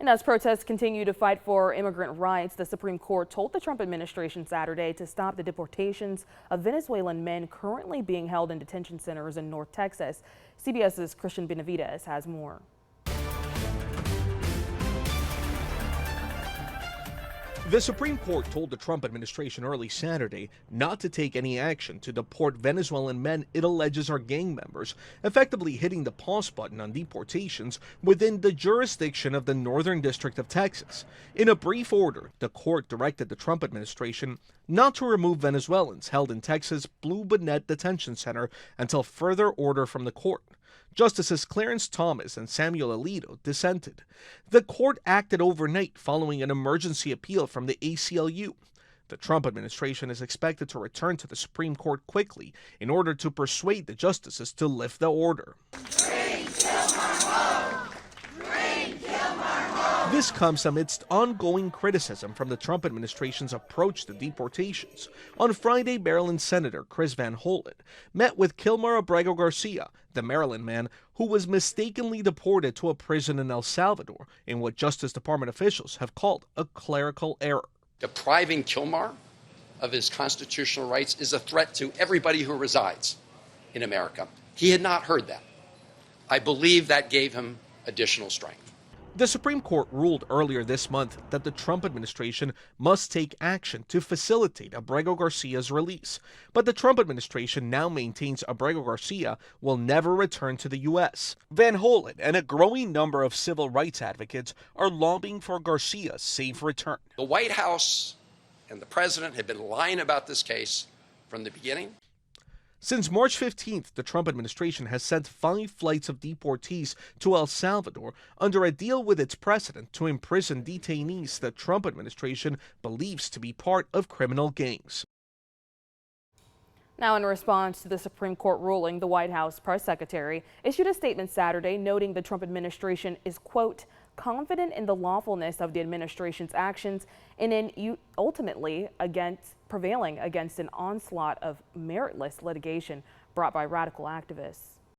And as protests continue to fight for immigrant rights, the Supreme Court told the Trump administration Saturday to stop the deportations of Venezuelan men currently being held in detention centers in North Texas. CBS's Christian Benavides has more. The Supreme Court told the Trump administration early Saturday not to take any action to deport Venezuelan men it alleges are gang members, effectively hitting the pause button on deportations within the jurisdiction of the Northern District of Texas. In a brief order, the court directed the Trump administration not to remove Venezuelans held in Texas' Bluebonnet Detention Center until further order from the court. Justices Clarence and Samuel Alito dissented. The court acted overnight following an emergency appeal from the ACLU. The Trump administration is expected to return to the Supreme Court quickly in order to persuade the justices to lift the order. This comes amidst ongoing criticism from the Trump administration's approach to deportations. On Friday, Maryland Senator Chris Van Hollen met with Kilmer Abrego Garcia, the Maryland man who was mistakenly deported to a prison in El Salvador in what Justice Department officials have called a clerical error. Depriving Kilmer of his constitutional rights is a threat to everybody who resides in America. He had not heard that. I believe that gave him additional strength. The Supreme Court ruled earlier this month that the Trump administration must take action to facilitate Abrego Garcia's release. But the Trump administration now maintains Abrego Garcia will never return to the U.S. Van Hollen and a growing number of civil rights advocates are lobbying for Garcia's safe return. The White House and the president have been lying about this case from the beginning. Since March 15th, the Trump administration has sent 5 flights of deportees to El Salvador under a deal with its president to imprison detainees the Trump administration believes to be part of criminal gangs. Now, in response to the Supreme Court ruling, the White House press secretary issued a statement Saturday noting the Trump administration is, quote, confident in the lawfulness of the administration's actions and in ultimately prevailing against an onslaught of meritless litigation brought by radical activists.